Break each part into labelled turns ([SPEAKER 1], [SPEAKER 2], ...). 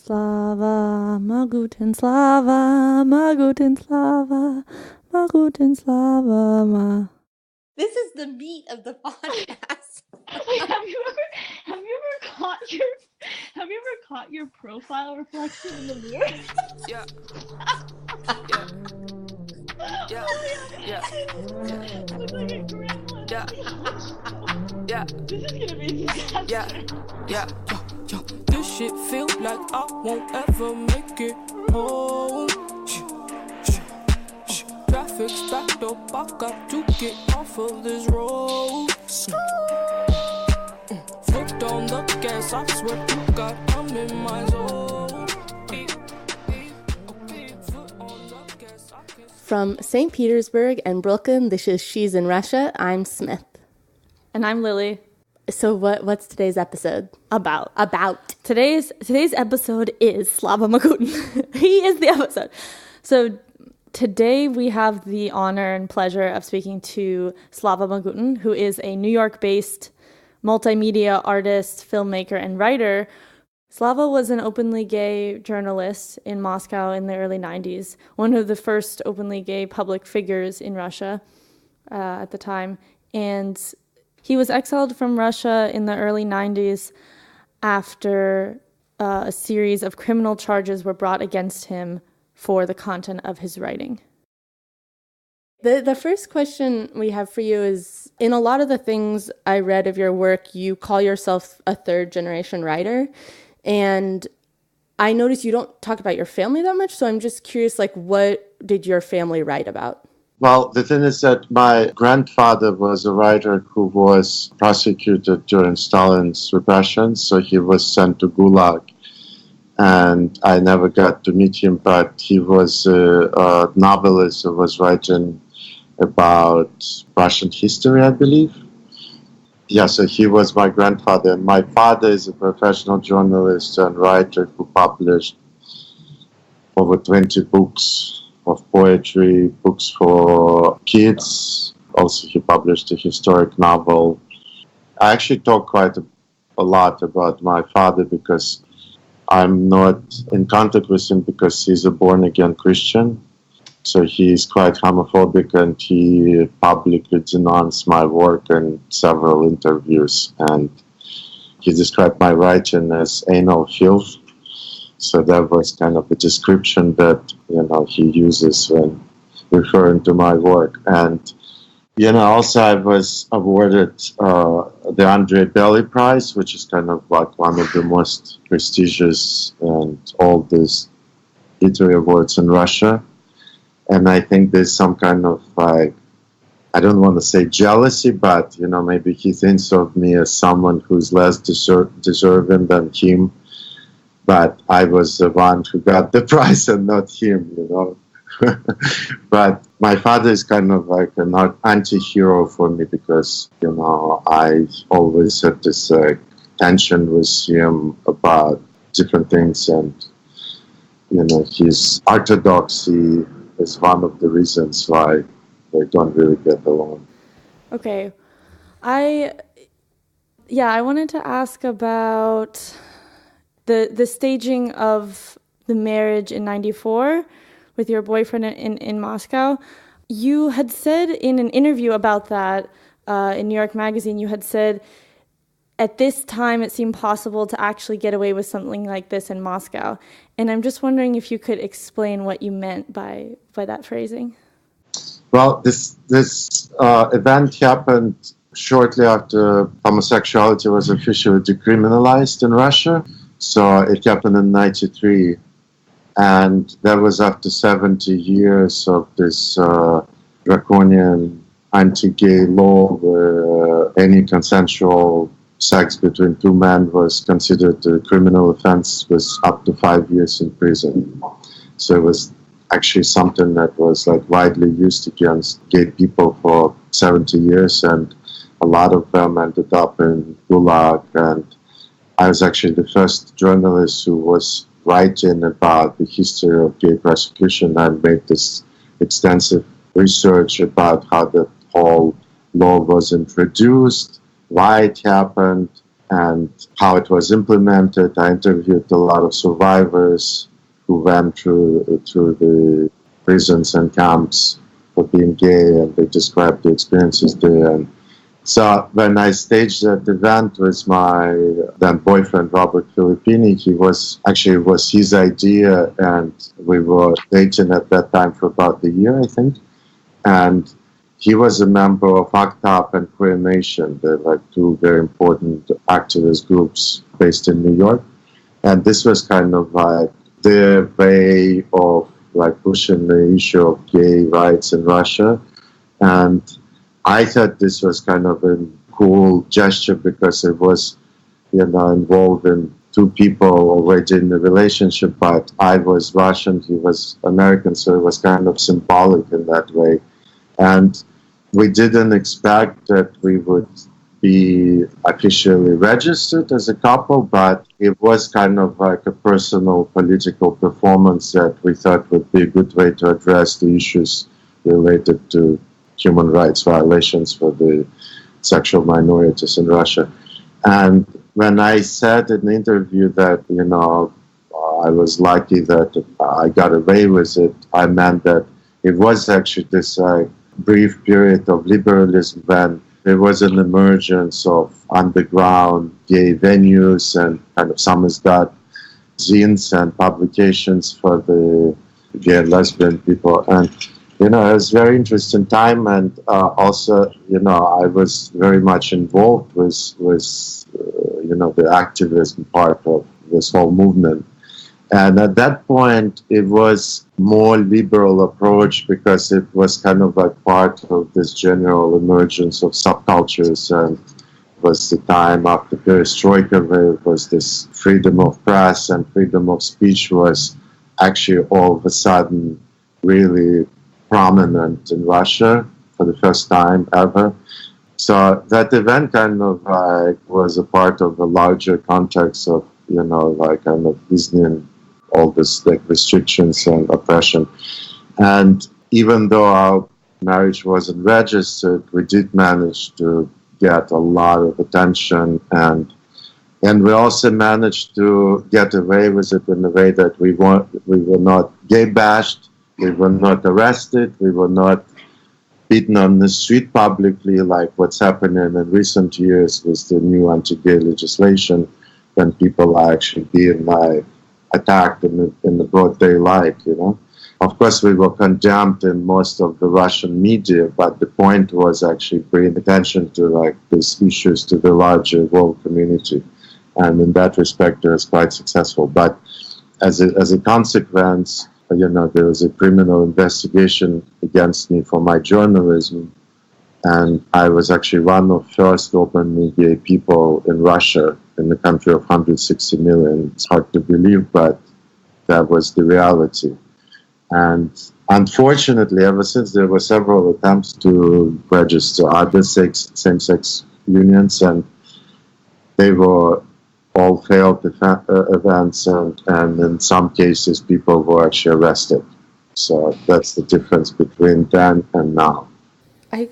[SPEAKER 1] Slava Mogutin, Slava Mogutin, Slava Mogutin, Slava.
[SPEAKER 2] This is the meat of the podcast.
[SPEAKER 3] Have you ever caught your profile reflection in the mirror?
[SPEAKER 4] Yeah.
[SPEAKER 3] Look like a gremlin.
[SPEAKER 4] Yeah.
[SPEAKER 3] This is gonna be a disaster.
[SPEAKER 4] Yeah. This shit feel like I won't ever make it home. Traffic's backed up, I got to get off of this road. Foot on the gas, I swear to God, I'm in my zone.
[SPEAKER 2] From St. Petersburg and Brooklyn, this is She's in Russia. I'm Smith.
[SPEAKER 1] And I'm Lily.
[SPEAKER 2] So what's today's episode
[SPEAKER 1] About.
[SPEAKER 2] Today's
[SPEAKER 1] episode is Slava Mogutin. He is the episode. So today we have the honor and pleasure of speaking to Slava Mogutin, who is a New York-based multimedia artist, filmmaker, and writer. Slava was an openly gay journalist in Moscow in the early 90s, one of the first openly gay public figures in Russia at the time. And he was exiled from Russia in the early 90s after a series of criminal charges were brought against him for the content of his writing.
[SPEAKER 2] The first question we have for you is, in a lot of the things I read of your work, you call yourself a third-generation writer. And I noticed you don't talk about your family that much, so I'm just curious, what did your family write about?
[SPEAKER 5] Well, the thing is that my grandfather was a writer who was prosecuted during Stalin's repression, so he was sent to Gulag. And I never got to meet him, but he was a novelist who was writing about Russian history, I believe. Yeah, so he was my grandfather. And my father is a professional journalist and writer who published over 20 books of poetry, books for kids. Also, he published a historic novel. I actually talk quite a lot about my father because I'm not in contact with him because he's a born-again Christian. So he's quite homophobic and he publicly denounced my work in several interviews. And he described my writing as anal filth. So that was kind of a description that, he uses when referring to my work. And, also I was awarded the Andrei Bely Prize, which is kind of like one of the most prestigious and oldest literary awards in Russia. And I think there's some kind of I don't want to say jealousy, but, maybe he thinks of me as someone who's less deserving than him. But I was the one who got the prize and not him, But my father is kind of like an anti-hero for me because, I always had this tension with him about different things. And, his orthodoxy is one of the reasons why they don't really get along.
[SPEAKER 1] Okay. I wanted to ask about the staging of the marriage in 94 with your boyfriend in Moscow. You had said in an interview about that in New York Magazine, you had said, at this time, it seemed possible to actually get away with something like this in Moscow. And I'm just wondering if you could explain what you meant by that phrasing.
[SPEAKER 5] Well, this event happened shortly after homosexuality was officially decriminalized in Russia. So it happened in 93. And that was after 70 years of this draconian anti-gay law where any consensual sex between two men was considered a criminal offense with up to 5 years in prison. So it was actually something that was widely used against gay people for 70 years, and a lot of them ended up in Gulag. And I was actually the first journalist who was writing about the history of gay persecution. I made this extensive research about how the whole law was introduced, why it happened, and how it was implemented. I interviewed a lot of survivors who went through the prisons and camps for being gay, and they described the experiences there. And so when I staged that event with my then boyfriend, Robert Filippini, it was his idea, and we were dating at that time for about a year, I think. And he was a member of ACT UP and Queer Nation. They're like two very important activist groups based in New York. And this was kind of like their way of like pushing the issue of gay rights in Russia. And I thought this was kind of a cool gesture because it was, involving two people already in the relationship, but I was Russian, he was American, so it was kind of symbolic in that way. And we didn't expect that we would be officially registered as a couple, but it was kind of like a personal political performance that we thought would be a good way to address the issues related to human rights violations for the sexual minorities in Russia. And when I said in the interview that, I was lucky that I got away with it, I meant that it was actually this brief period of liberalism when there was an emergence of underground gay venues and kind of samizdat zines and publications for the gay and lesbian people. And it was a very interesting time, and also, I was very much involved with the activism part of this whole movement. And at that point, it was more liberal approach because it was kind of like part of this general emergence of subcultures, and it was the time after perestroika where it was this freedom of press and freedom of speech was actually all of a sudden really prominent in Russia for the first time ever. So that event kind of was a part of a larger context of, kind of easing all this restrictions and oppression. And even though our marriage wasn't registered, we did manage to get a lot of attention, and we also managed to get away with it in the way that we were not gay bashed, we were not arrested, we were not beaten on the street publicly like what's happening in recent years with the new anti-gay legislation, when people are actually being attacked in the broad daylight, Of course, we were condemned in most of the Russian media, but the point was actually bringing attention to these issues to the larger world community. And in that respect, it was quite successful. But as a consequence, there was a criminal investigation against me for my journalism, and I was actually one of the first openly gay people in Russia, in the country of 160 million. It's hard to believe, but that was the reality. And unfortunately, ever since, there were several attempts to register other same-sex unions, and they were all failed events, and in some cases, people were actually arrested. So that's the difference between then and now.
[SPEAKER 2] I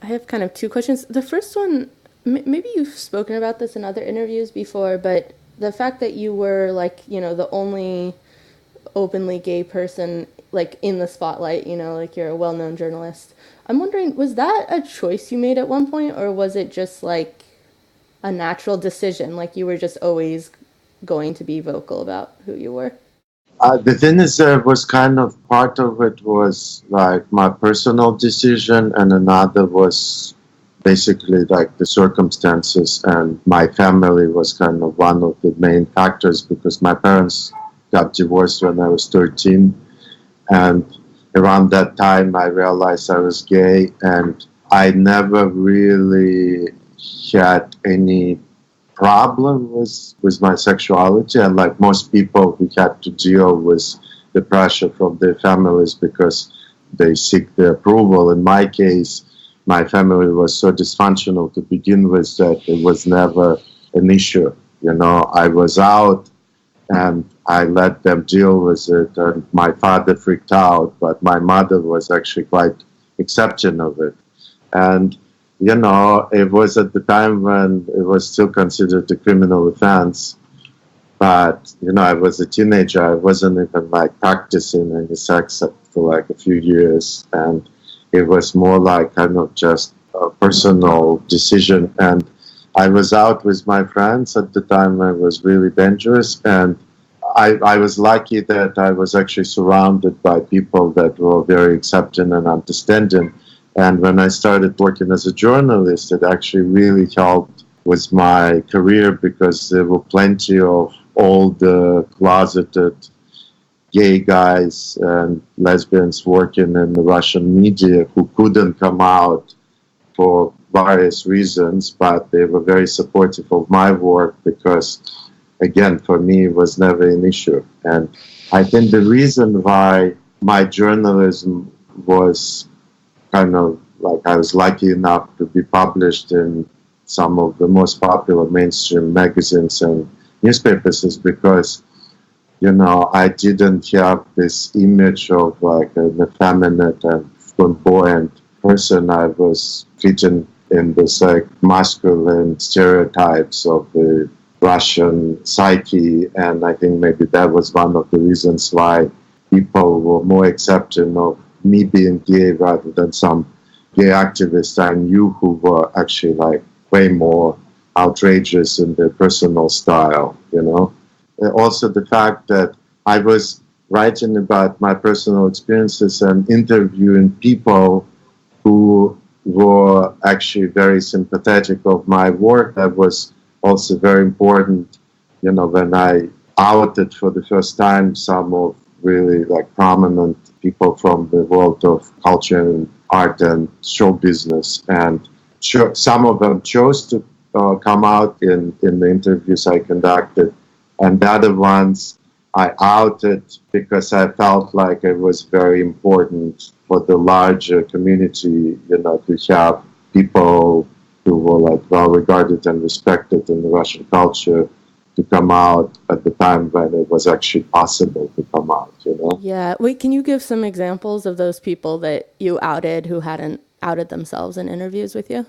[SPEAKER 2] have kind of two questions. The first one, maybe you've spoken about this in other interviews before, but the fact that you were the only openly gay person in the spotlight, you're a well-known journalist. I'm wondering, was that a choice you made at one point, or was it just a natural decision, you were just always going to be vocal about who you were?
[SPEAKER 5] The thing is, was kind of part of it was my personal decision, and another was basically the circumstances, and my family was kind of one of the main factors because my parents got divorced when I was 13, and around that time I realized I was gay, and I never really had any problem with my sexuality, and like most people, we had to deal with the pressure from their families because they seek the approval. In my case, my family was so dysfunctional to begin with that it was never an issue. I was out and I let them deal with it, and my father freaked out, but my mother was actually quite accepting of it. And it was at the time when it was still considered a criminal offense. But, I was a teenager. I wasn't even like practicing any sex for like a few years. And it was more like kind of just a personal decision. And I was out with my friends at the time when it was really dangerous. And I was lucky that I was actually surrounded by people that were very accepting and understanding. And when I started working as a journalist, it actually really helped with my career because there were plenty of old closeted gay guys and lesbians working in the Russian media who couldn't come out for various reasons, but they were very supportive of my work because, again, for me, it was never an issue. And I think the reason why my journalism was kind of like I was lucky enough to be published in some of the most popular mainstream magazines and newspapers is because, I didn't have this image of like an effeminate and flamboyant person. I was fitting in this like masculine stereotypes of the Russian psyche, and I think maybe that was one of the reasons why people were more accepting of me being gay rather than some gay activists I knew who were actually like way more outrageous in their personal style, Also the fact that I was writing about my personal experiences and interviewing people who were actually very sympathetic of my work. That was also very important, when I outed for the first time some of really like prominent people from the world of culture and art and show business. And some of them chose to come out in the interviews I conducted, and the other ones I outed because I felt like it was very important for the larger community, to have people who were like well regarded and respected in the Russian culture to come out at the time when it was actually possible to come out,
[SPEAKER 2] Yeah. Wait, can you give some examples of those people that you outed who hadn't outed themselves in interviews with you?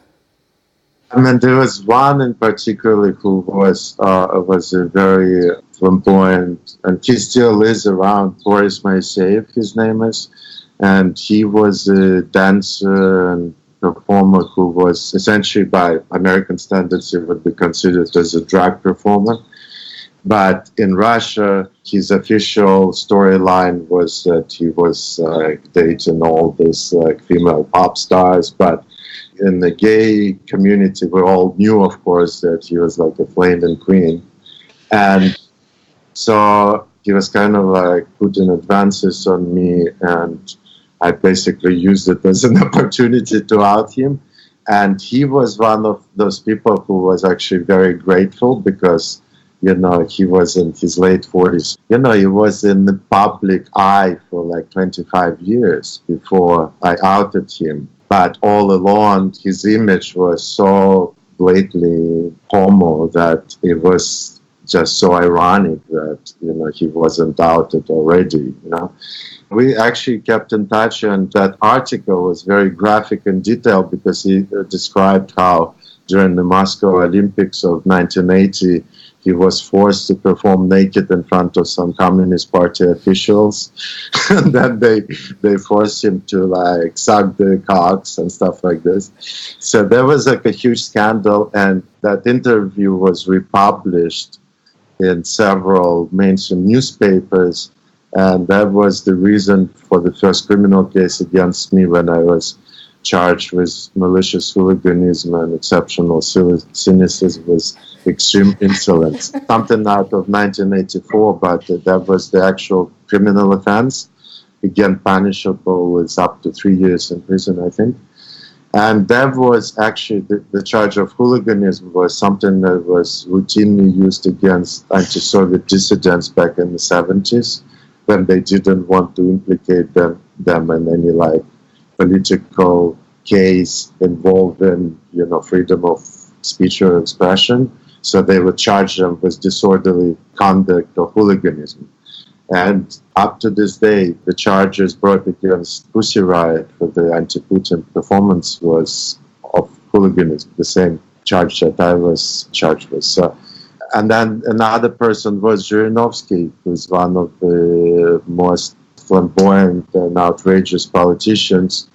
[SPEAKER 5] I mean, there was one in particular who was a very flamboyant, and he still is around. Boris Moiseyev, his name is, and he was a dancer and performer who was essentially, by American standards, he would be considered as a drag performer. But in Russia, his official storyline was that he was dating all these female pop stars, but in the gay community, we all knew, of course, that he was like a flaming queen. And so he was kind of like putting advances on me, and I basically used it as an opportunity to out him. And he was one of those people who was actually very grateful because, he was in his late 40s. He was in the public eye for like 25 years before I outed him. But all along, his image was so blatantly homo that it was just so ironic that, he wasn't outed already, We actually kept in touch, and that article was very graphic and detailed because he described how during the Moscow Olympics of 1980, he was forced to perform naked in front of some Communist Party officials. And then they forced him to like suck their cocks and stuff like this. So there was like a huge scandal, and that interview was republished in several mainstream newspapers. And that was the reason for the first criminal case against me when I was charged with malicious hooliganism and exceptional cynicism with extreme insolence. Something out of 1984, but that was the actual criminal offense. Again, punishable with up to 3 years in prison, I think. And that was actually, the charge of hooliganism was something that was routinely used against anti-Soviet dissidents back in the 70s when they didn't want to implicate them in any like political case involving, freedom of speech or expression. So they would charge them with disorderly conduct or hooliganism. And up to this day, the charges brought against Pussy Riot for the anti-Putin performance was of hooliganism, the same charge that I was charged with. So, and then another person was Zhirinovsky, who's one of the most flamboyant and outrageous politicians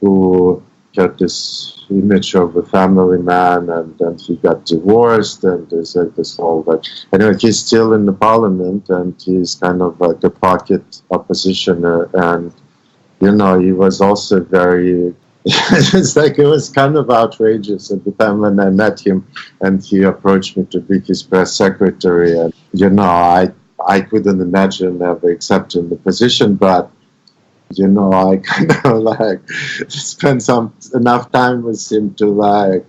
[SPEAKER 5] who had this image of a family man, and then he got divorced, and there's like this whole, like, anyway, he's still in the parliament, and he's kind of like a pocket oppositioner, and, you know, he was also very, it's like, it was kind of outrageous at the time when I met him, and he approached me to be his press secretary, and, you know, I couldn't imagine ever accepting the position, but, you know, I kind of like spent enough time with him to like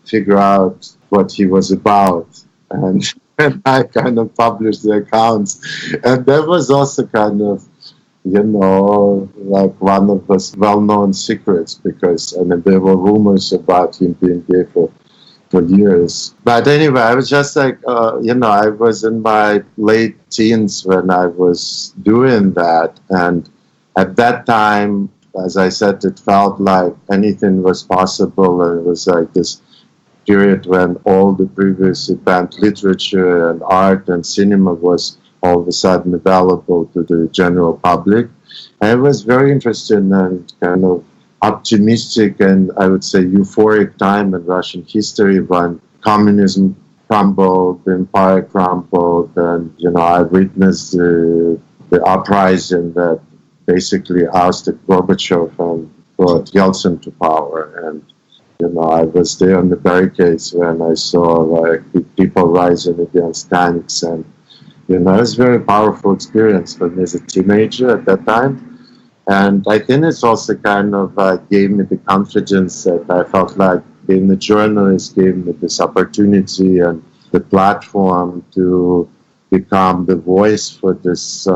[SPEAKER 5] figure out what he was about, and I kind of published the accounts, and that was also kind of, you know, like one of those well-known secrets, because I mean there were rumors about him being gay for years. But anyway, I was just like, you know, I was in my late teens when I was doing that, and at that time, as I said, it felt like anything was possible, and it was like this period when all the previously banned literature and art and cinema was all of a sudden available to the general public. And it was very interesting and kind of optimistic and, I would say, euphoric time in Russian history when communism crumbled, the empire crumbled, and, you know, I witnessed the uprising that basically ousted Gorbachev and brought Yeltsin to power. And, you know, I was there on the barricades when I saw like people rising against tanks, and, you know, it was a very powerful experience for me as a teenager at that time. And I think it's also kind of gave me the confidence that I felt like being a journalist gave me this opportunity and the platform to become the voice for this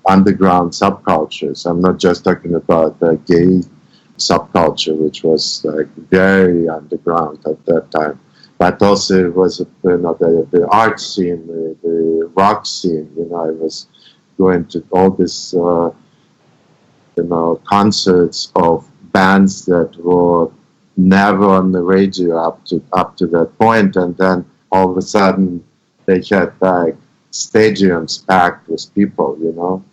[SPEAKER 5] underground subcultures. I'm not just talking about the gay subculture, which was like very underground at that time, but also it was, you know, the art scene, the rock scene. You know, I was going to all this, you know, concerts of bands that were never on the radio up to that point, and then all of a sudden they had like stadiums packed with people. You know.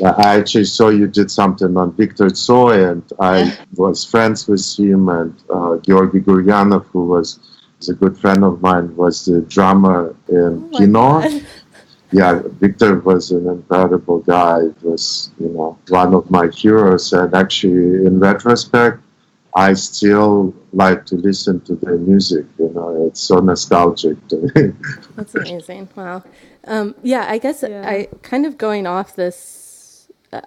[SPEAKER 5] I actually saw you did something on Viktor Tsoi, and I was friends with him, and Georgy Guryanov, who was a good friend of mine, was the drummer in Kino. Yeah, Viktor was an incredible guy. It was, you know, one of my heroes, and actually, in retrospect, I still like to listen to their music. You know, it's so nostalgic to me.
[SPEAKER 2] That's amazing. Wow. Yeah, I guess I kind of going off this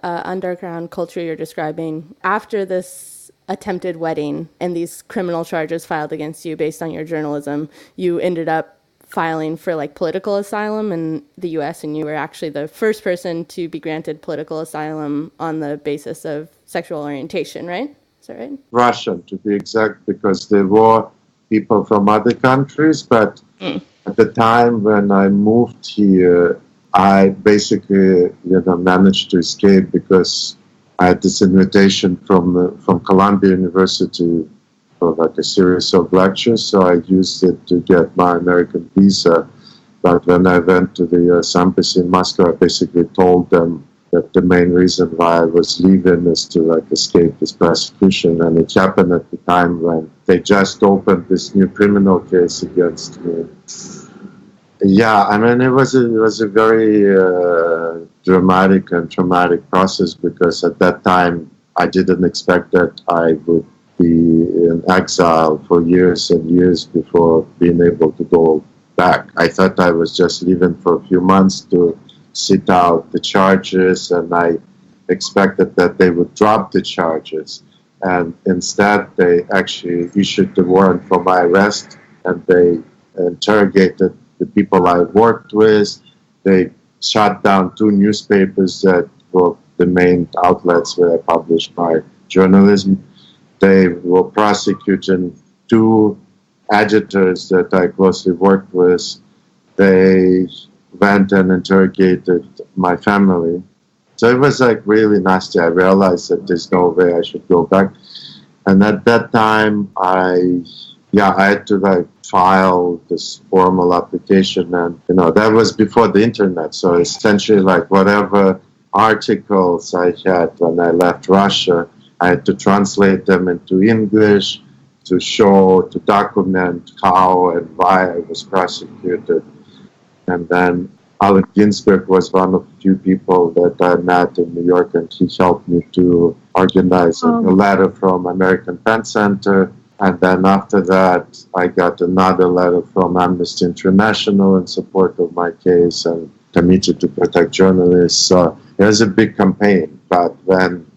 [SPEAKER 2] underground culture you're describing, after this attempted wedding and these criminal charges filed against you based on your journalism, you ended up filing for like political asylum in the US, and you were actually the first person to be granted political asylum on the basis of sexual orientation, right? Is that right?
[SPEAKER 5] Russian, to be exact, because there were people from other countries, but at the time when I moved here, I basically, you know, managed to escape because I had this invitation from Columbia University for like a series of lectures, so I used it to get my American visa. But when I went to the US Embassy in Moscow, I basically told them that the main reason why I was leaving is to like escape this persecution, and it happened at the time when they just opened this new criminal case against me. Yeah, I mean, it was a very dramatic and traumatic process, because at that time I didn't expect that I would be in exile for years and years before being able to go back. I thought I was just leaving for a few months to sit out the charges, and I expected that they would drop the charges. And instead, they actually issued the warrant for my arrest, and they interrogated the people I worked with. They shut down 2 newspapers that were the main outlets where I published my journalism. They were prosecuting 2 editors that I closely worked with. They went and interrogated my family. So it was like really nasty. I realized that there's no way I should go back. And at that time, I had to like file this formal application, and that was before the internet. So essentially, like whatever articles I had when I left Russia, I had to translate them into English to document how and why I was prosecuted. And then Allen Ginsberg was one of the few people that I met in New York, and he helped me to organize a letter from American Pen Center. And then after that, I got another letter from Amnesty International in support of my case and Committee to Protect Journalists. So it was a big campaign. But when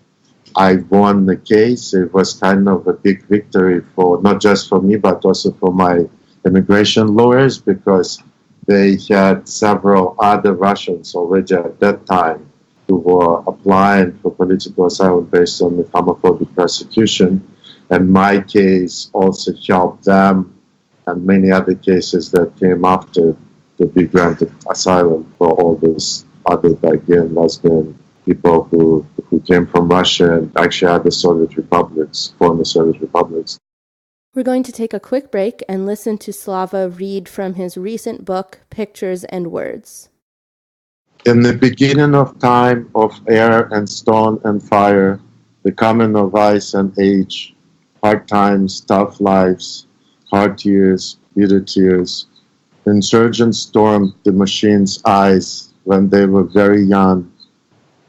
[SPEAKER 5] I won the case, it was kind of a big victory for not just for me, but also for my immigration lawyers, because they had several other Russians already at that time who were applying for political asylum based on the homophobic persecution. And my case also helped them and many other cases that came after to be granted asylum for all these other gay and lesbian people who came from Russia and actually other Soviet republics, former Soviet republics.
[SPEAKER 2] We're going to take a quick break and listen to Slava read from his recent book, Pictures and Words.
[SPEAKER 5] In the beginning of time, of air and stone and fire, the coming of ice and age, hard times, tough lives, hard tears, bitter tears, insurgents stormed the machine's eyes when they were very young.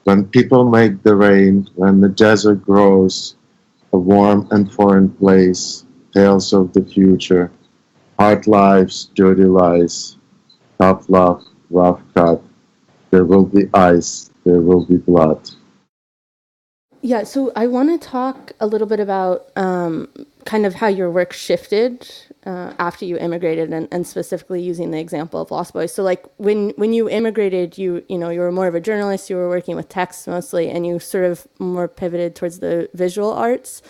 [SPEAKER 5] When people make the rain, when the desert grows, a warm and foreign place, tales of the future, hard lives, dirty lies, tough love, rough cut, there will be ice, there will be blood.
[SPEAKER 2] Yeah, so I want to talk a little bit about kind of how your work shifted after you immigrated, and specifically using the example of Lost Boys. So like when you immigrated, you were more of a journalist, you were working with text mostly, and you sort of more pivoted towards the visual arts,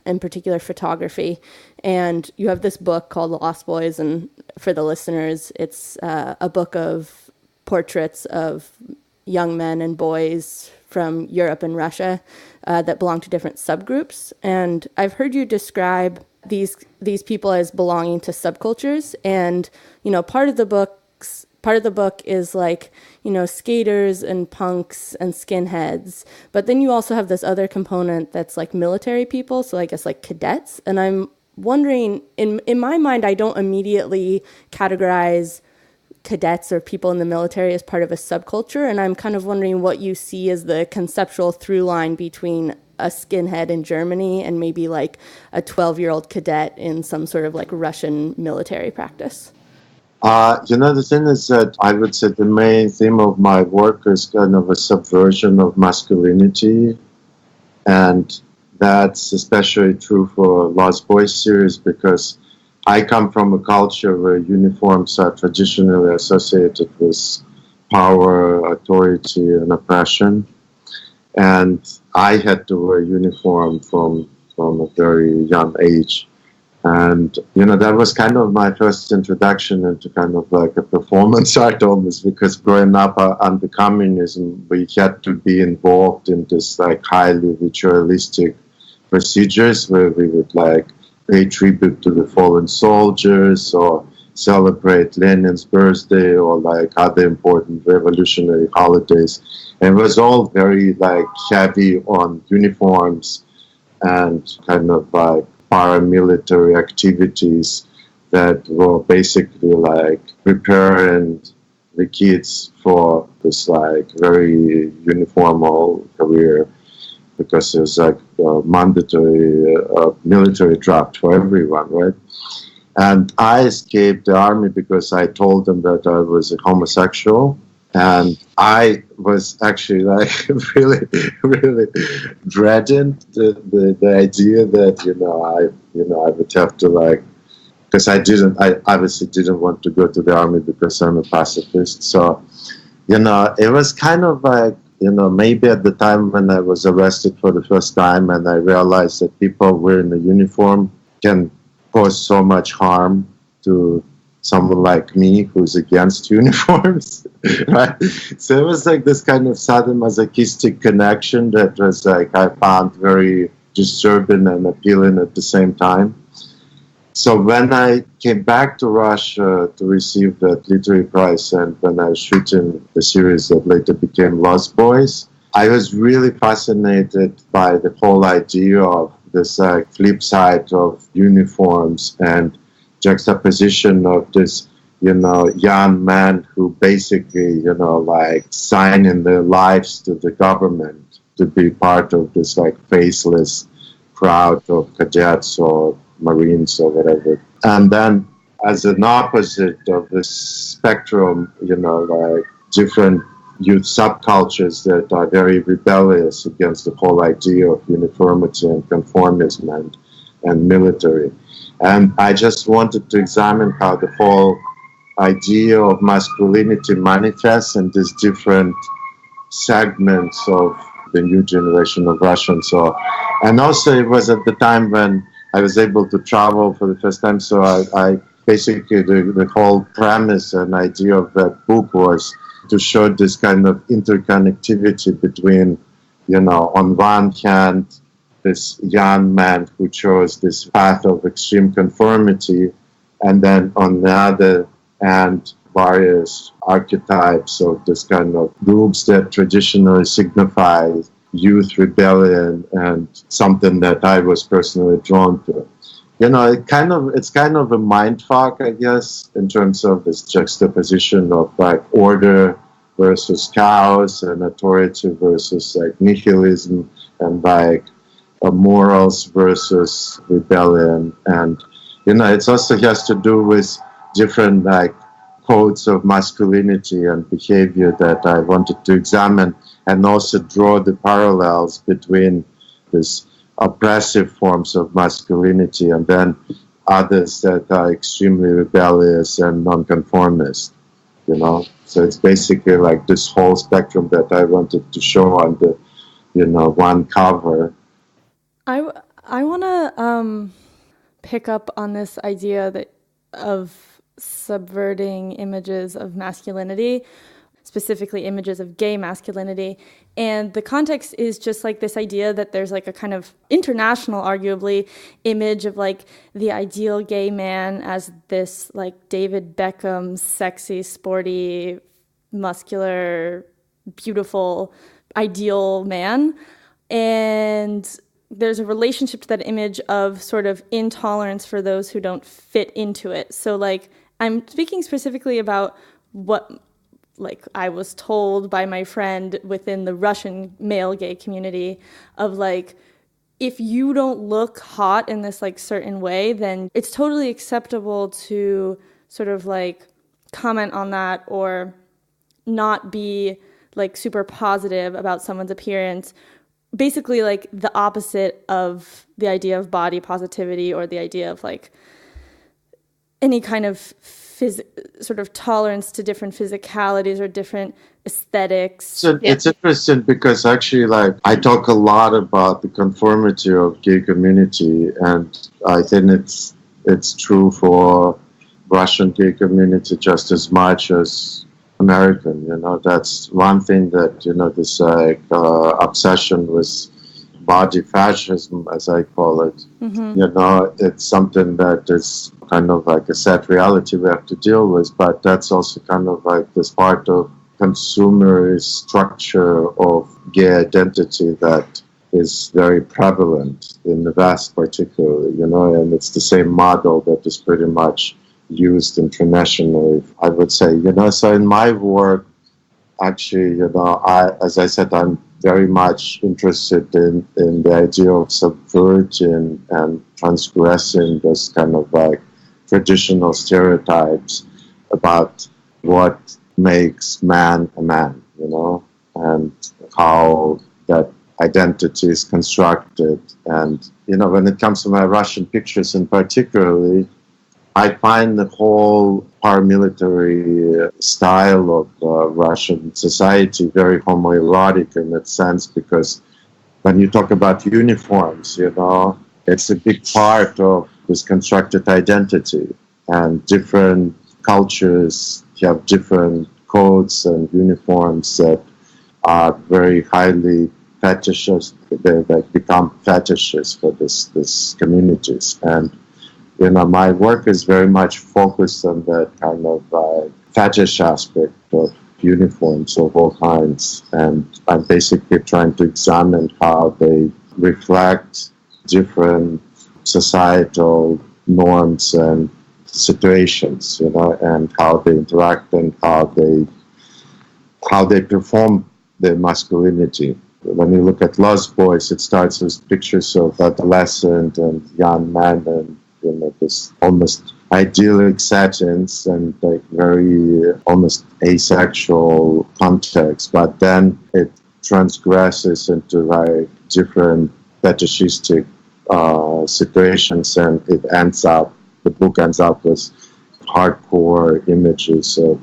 [SPEAKER 2] in particular photography. And you have this book called Lost Boys, and for the listeners, it's a book of portraits of young men and boys from Europe and Russia that belong to different subgroups. And I've heard you describe these people as belonging to subcultures. And, part of the book is like, skaters and punks and skinheads. But then you also have this other component that's like military people. So I guess like cadets. And I'm wondering, in my mind, I don't immediately categorize cadets or people in the military as part of a subculture, and I'm kind of wondering what you see as the conceptual through line between a skinhead in Germany and maybe like a 12-year-old cadet in some sort of like Russian military practice.
[SPEAKER 5] The thing is that I would say the main theme of my work is kind of a subversion of masculinity, and that's especially true for Lost Boys series because I come from a culture where uniforms are traditionally associated with power, authority, and oppression. And I had to wear a uniform from a very young age. And, that was kind of my first introduction into kind of like a performance art almost, because growing up under communism, we had to be involved in this like highly ritualistic procedures where we would like pay tribute to the fallen soldiers or celebrate Lenin's birthday or like other important revolutionary holidays. And it was all very like heavy on uniforms and kind of like paramilitary activities that were basically like preparing the kids for this like very uniformal career, because there's like a mandatory military draft for everyone, right? And I escaped the army because I told them that I was a homosexual. And I was actually like really, really dreading the idea that, I would have to like, because I obviously didn't want to go to the army because I'm a pacifist. So, it was kind of like, maybe at the time when I was arrested for the first time and I realized that people wearing a uniform can cause so much harm to someone like me who's against uniforms, right? So it was like this kind of sadomasochistic connection that was like I found very disturbing and appealing at the same time. So when I came back to Russia to receive that literary prize, and when I was shooting the series that later became Lost Boys, I was really fascinated by the whole idea of this flip side of uniforms and juxtaposition of this, young men who basically, signing their lives to the government to be part of this faceless crowd of cadets or Marines or whatever. And then as an opposite of this spectrum, different youth subcultures that are very rebellious against the whole idea of uniformity and conformism and military. And I just wanted to examine how the whole idea of masculinity manifests in these different segments of the new generation of Russians. And also it was at the time when I was able to travel for the first time, so I basically, the whole premise and idea of that book was to show this kind of interconnectivity between, on one hand, this young man who chose this path of extreme conformity, and then on the other hand, various archetypes of this kind of groups that traditionally signify youth rebellion and something that I was personally drawn to. It's kind of a mindfuck, I guess, in terms of this juxtaposition of order versus chaos and authority versus nihilism and morals versus rebellion. And, it also has to do with different codes of masculinity and behavior that I wanted to examine, and also draw the parallels between these oppressive forms of masculinity and then others that are extremely rebellious and nonconformist, So it's basically this whole spectrum that I wanted to show on the, one cover.
[SPEAKER 1] I want to pick up on this idea of subverting images of masculinity, specifically images of gay masculinity. And the context is just this idea that there's a kind of international, arguably, image of the ideal gay man as this David Beckham, sexy, sporty, muscular, beautiful, ideal man. And there's a relationship to that image of sort of intolerance for those who don't fit into it. So I'm speaking specifically about what I was told by my friend within the Russian male gay community of if you don't look hot in this certain way, then it's totally acceptable to sort of comment on that or not be super positive about someone's appearance. Basically the opposite of the idea of body positivity or the idea of any kind of sort of tolerance to different physicalities or different aesthetics.
[SPEAKER 5] So it's interesting because actually I talk a lot about the conformity of gay community, and I think it's true for Russian gay community just as much as American. That's one thing that this obsession with body fascism, as I call it. Mm-hmm. It's something that is kind of a sad reality we have to deal with, but that's also kind of this part of consumerist structure of gay identity that is very prevalent in the West particularly, and it's the same model that is pretty much used internationally, I would say. So in my work, actually, as I said, I'm very much interested in the idea of subverting and transgressing this kind of traditional stereotypes about what makes man a man, and how that identity is constructed. And, when it comes to my Russian pictures in particularly, I find the whole paramilitary style of Russian society very homoerotic in that sense, because when you talk about uniforms, it's a big part of this constructed identity, and different cultures have different codes and uniforms that are very highly fetishes, they like become fetishes for this communities. And my work is very much focused on that kind of fetish aspect of uniforms of all kinds. And I'm basically trying to examine how they reflect different societal norms and situations, and how they interact and how they perform their masculinity. When you look at Lost Boys, it starts with pictures of adolescent and young men and this almost idyllic settings and like very almost asexual context, but then it transgresses into like different fetishistic situations, and the book ends up with hardcore images of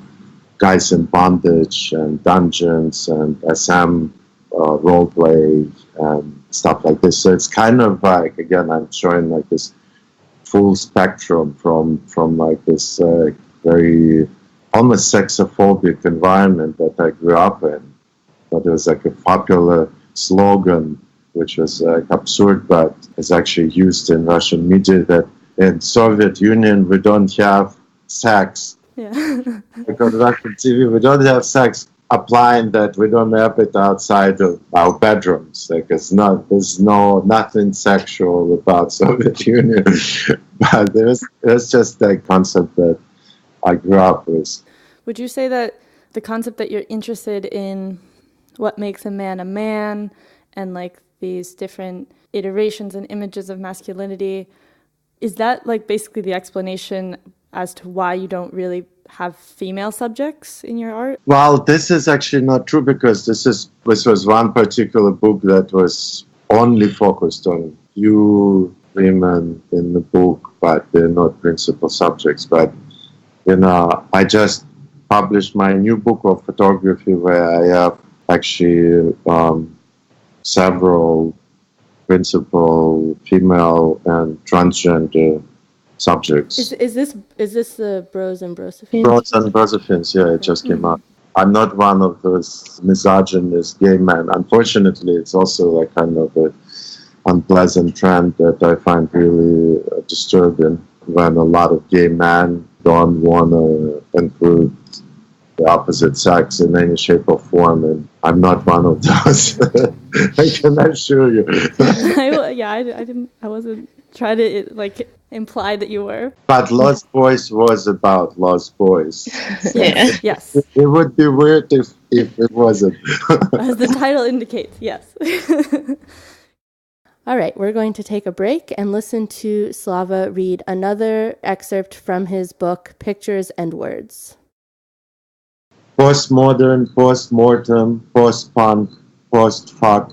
[SPEAKER 5] guys in bondage and dungeons and SM roleplay and stuff like this. So it's kind of like, again, I'm showing like this full spectrum from like this very almost sexophobic environment that I grew up in. But there was like a popular slogan which was absurd, but is actually used in Russian media, that in Soviet Union we don't have sex.
[SPEAKER 1] Yeah.
[SPEAKER 5] Like on Russian TV, we don't have sex, applying that we don't have it outside of our bedrooms. Like there's nothing sexual about Soviet Union. But there's just a concept that I grew up with.
[SPEAKER 1] Would you say that the concept that you're interested in what makes a man, and like these different iterations and images of masculinity, is that like basically the explanation as to why you don't really have female subjects in your art?
[SPEAKER 5] Well, this is actually not true, because this was one particular book that was only focused on few women in the book, but they're not principal subjects. But I just published my new book of photography, where I have actually several principal female and transgender subjects.
[SPEAKER 2] Is this the Bros and Brosophines?
[SPEAKER 5] Bros and Brosophines, yeah, it just came out. I'm not one of those misogynist gay men. Unfortunately, it's also like kind of an unpleasant trend that I find really disturbing, when a lot of gay men don't want to include the opposite sex in any shape or form, and I'm not one of those. I can assure you.
[SPEAKER 1] I wasn't trying to like imply that you were.
[SPEAKER 5] But Lost Boys was about Lost Boys.
[SPEAKER 1] Yes. Yes.
[SPEAKER 5] It would be weird if it wasn't.
[SPEAKER 1] As the title indicates, yes.
[SPEAKER 2] All right, we're going to take a break and listen to Slava read another excerpt from his book, Pictures and Words.
[SPEAKER 5] Postmodern, postmortem, post-punk, post-fuck,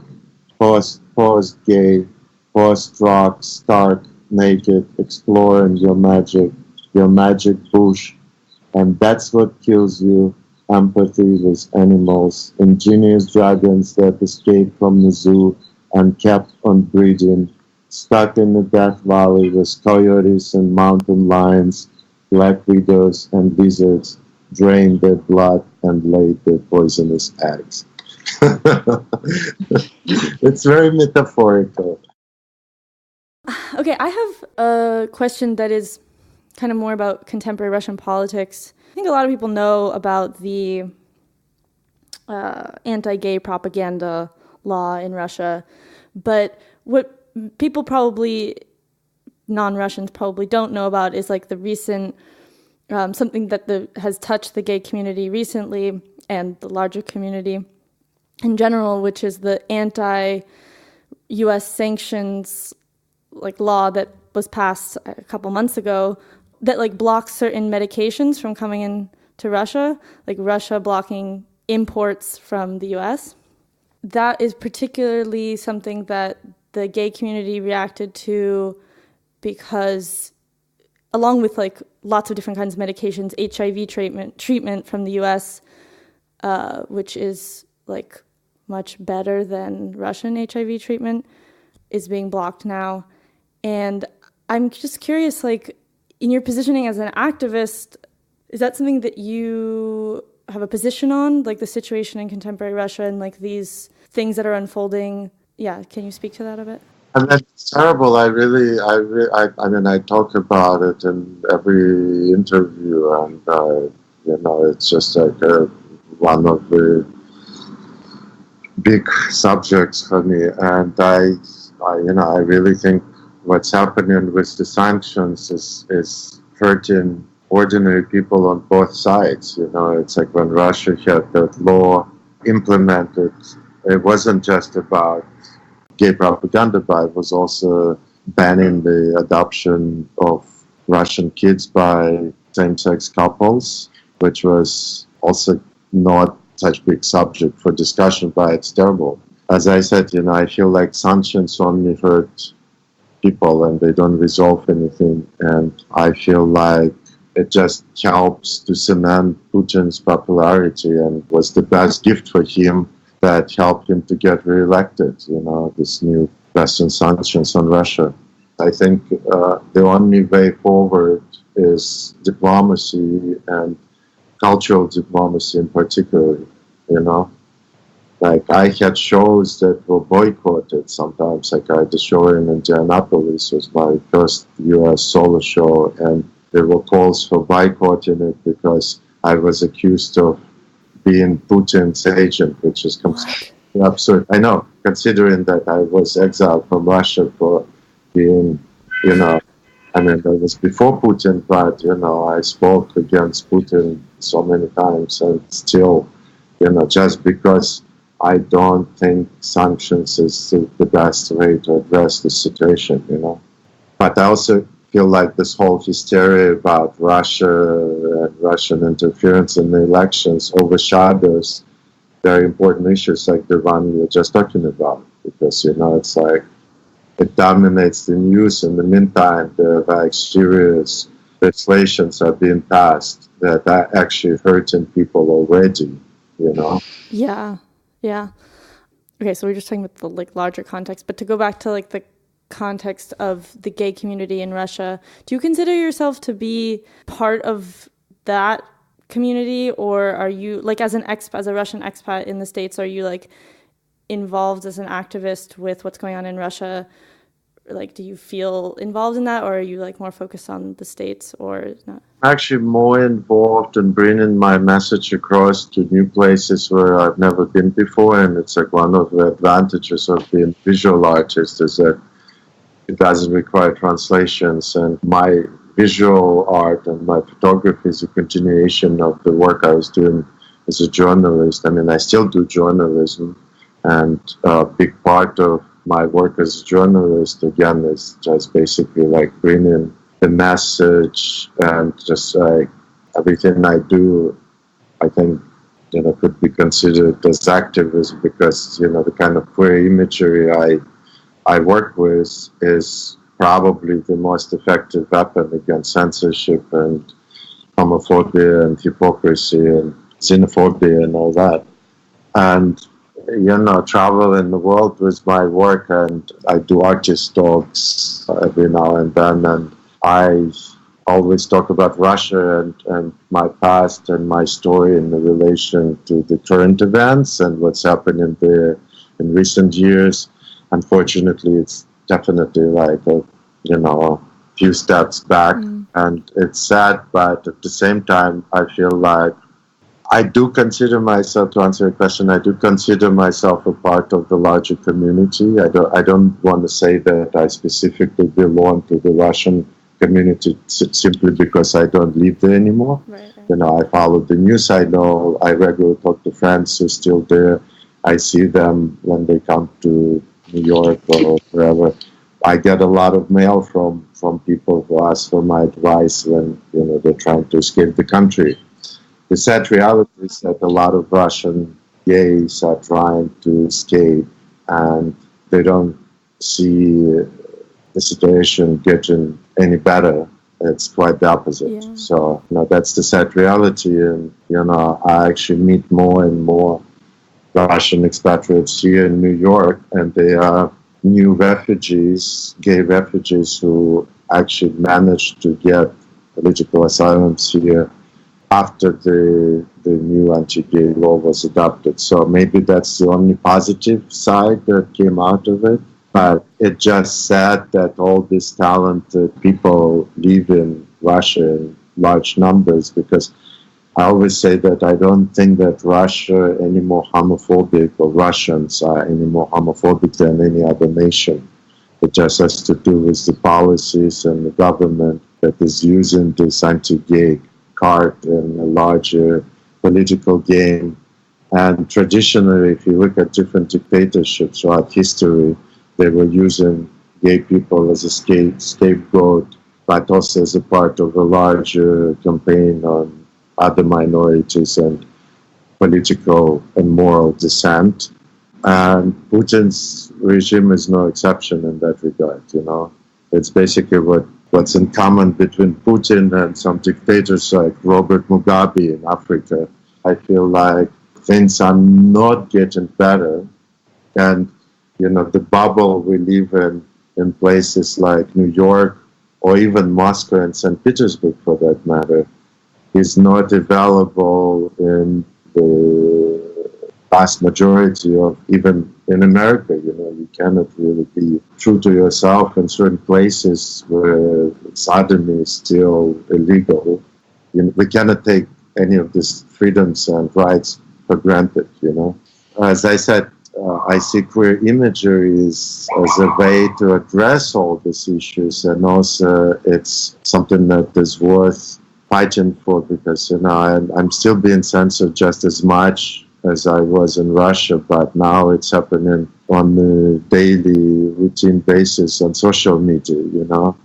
[SPEAKER 5] post-gay, post-rock, stark, naked, exploring your magic bush. And that's what kills you, empathy with animals, ingenious dragons that escaped from the zoo and kept on breeding, stuck in the Death Valley with coyotes and mountain lions, black widows and lizards, drained their blood and laid their poisonous eggs. It's very metaphorical.
[SPEAKER 1] Okay, I have a question that is kind of more about contemporary Russian politics. I think a lot of people know about the anti-gay propaganda law in Russia, but what people probably, non-Russians probably don't know about is like the recent something that has touched the gay community recently and the larger community in general, which is the anti-U.S. sanctions like law that was passed a couple months ago that like blocks certain medications from coming into Russia, like Russia blocking imports from the U.S. That is particularly something that the gay community reacted to because, along with like lots of different kinds of medications, HIV treatment from the U.S., which is like much better than Russian HIV treatment, is being blocked now. And I'm just curious, like, in your positioning as an activist, is that something that you have a position on, like the situation in contemporary Russia and like these things that are unfolding. Yeah, can you speak to that a bit?
[SPEAKER 5] And that's terrible. I mean, I talk about it in every interview, and it's just like one of the big subjects for me. And I really think what's happening with the sanctions is hurting ordinary people on both sides. It's like when Russia had that law implemented, it wasn't just about gay propaganda, but it was also banning the adoption of Russian kids by same-sex couples, which was also not such a big subject for discussion, but it's terrible. As I said, I feel like sanctions only hurt people and they don't resolve anything. And I feel like it just helps to cement Putin's popularity and was the best gift for him that helped him to get reelected, this new Western sanctions on Russia. I think the only way forward is diplomacy and cultural diplomacy in particular, Like I had shows that were boycotted sometimes, like I had the show in Indianapolis was my first US solo show, and there were calls for boycotting it because I was accused of being Putin's agent, which is completely absurd. I know, considering that I was exiled from Russia for being, that was before Putin, but, I spoke against Putin so many times, and still, just because I don't think sanctions is the best way to address the situation, But I also feel like this whole hysteria about Russia and Russian interference in the elections overshadows very important issues like the one we were just talking about. Because, it's like it dominates the news. In the meantime, there are like serious legislations are being passed that are actually hurting people already,
[SPEAKER 1] Yeah. Okay, so we're just talking about the like larger context, but to go back to like the context of the gay community in Russia, do you consider yourself to be part of that community, or are you like as a Russian expat in the States, are you like involved as an activist with what's going on in Russia? Like, do you feel involved in that, or are you like more focused on the States or not?
[SPEAKER 5] Actually more involved in bringing my message across to new places where I've never been before, and it's like one of the advantages of being visual artist is that it doesn't require translations, and my visual art and my photography is a continuation of the work I was doing as a journalist. I mean, I still do journalism, and a big part of my work as a journalist, again, is just basically like bringing the message, and just like everything I do, I think, could be considered as activism, because, the kind of queer imagery I work with is probably the most effective weapon against censorship and homophobia and hypocrisy and xenophobia and all that. And, travel in the world with my work, and I do artist talks every now and then, and I always talk about Russia and my past and my story in relation to the current events and what's happening there in recent years. Unfortunately, it's definitely like a few steps back, and it's sad, but at the same time, I feel like I do consider myself, to answer your question, I do consider myself a part of the larger community. I don't want to say that I specifically belong to the Russian community simply because I don't live there anymore.
[SPEAKER 1] Right.
[SPEAKER 5] I follow the news. I know I regularly talk to friends who are still there. I see them when they come to New York or wherever. I get a lot of mail from people who ask for my advice when they're trying to escape the country. The sad reality is that a lot of Russian gays are trying to escape, and they don't see the situation getting any better. It's quite the opposite.
[SPEAKER 1] Yeah.
[SPEAKER 5] So that's the sad reality, and I actually meet more and more Russian expatriates here in New York, and they are new refugees, gay refugees who actually managed to get political asylums here after the new anti-gay law was adopted. So maybe that's the only positive side that came out of it. But it just said that all these talented people live in Russia in large numbers, because I always say that I don't think that Russia any more homophobic, or Russians are any more homophobic than any other nation. It just has to do with the policies and the government that is using this anti-gay card in a larger political game. And traditionally, if you look at different dictatorships throughout history, they were using gay people as a scapegoat, but also as a part of a larger campaign on other minorities and political and moral dissent. And Putin's regime is no exception in that regard, you know. It's basically what's in common between Putin and some dictators like Robert Mugabe in Africa. I feel like things are not getting better. And, you know, the bubble we live in places like New York or even Moscow and St. Petersburg, for that matter, is not available in the vast majority of, even in America. You know, you cannot really be true to yourself in certain places where sodomy is still illegal. You know, we cannot take any of these freedoms and rights for granted, you know. As I said, I see queer imagery as a way to address all these issues, and also it's something that is worth fighting for, because, you know, I'm still being censored just as much as I was in Russia, but now it's happening on a daily routine basis on social media, you know.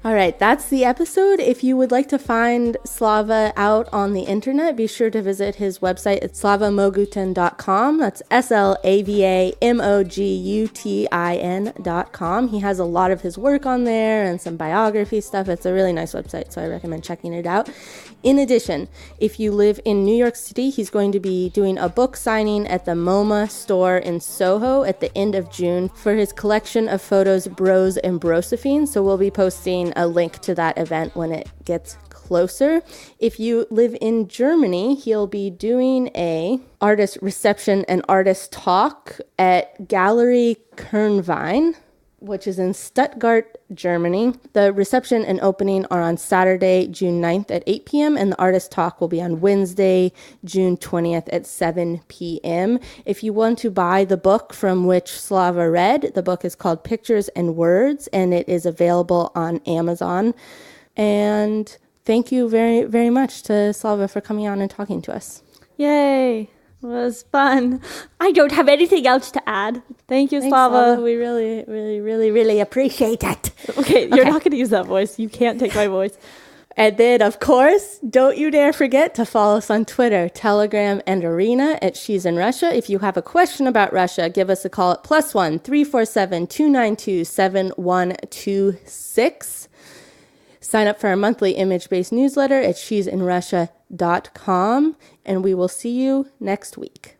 [SPEAKER 2] All right, that's the episode. If you would like to find Slava out on the internet, be sure to visit his website at slavamogutin.com. That's SLAVAMOGUTIN.com. He has a lot of his work on there and some biography stuff. It's a really nice website, so I recommend checking it out. In addition, if you live in New York City, he's going to be doing a book signing at the MoMA store in Soho at the end of June for his collection of photos, Bros and Brosephine. So we'll be posting a link to that event when it gets closer. If you live in Germany, he'll be doing a artist reception and artist talk at Gallery Kernwein, which is in Stuttgart, Germany. The reception and opening are on Saturday, June 9th at 8 p.m. and the artist talk will be on Wednesday, June 20th at 7 p.m. If you want to buy the book from which Slava read, the book is called Pictures and Words, and it is available on Amazon. And thank you very, very much to Slava for coming on and talking to us.
[SPEAKER 1] Yay. It was fun. I don't have anything else to add. Thank you,
[SPEAKER 2] Thanks,
[SPEAKER 1] Slava.
[SPEAKER 2] We really, really, really, really appreciate it.
[SPEAKER 1] Okay, you're not going to use that voice. You can't take my voice.
[SPEAKER 2] And then, of course, don't you dare forget to follow us on Twitter, Telegram, and Arena at She's in Russia. If you have a question about Russia, give us a call at +1 347 292 7126. Sign up for our monthly image-based newsletter at she'sinrussia.com, and we will see you next week.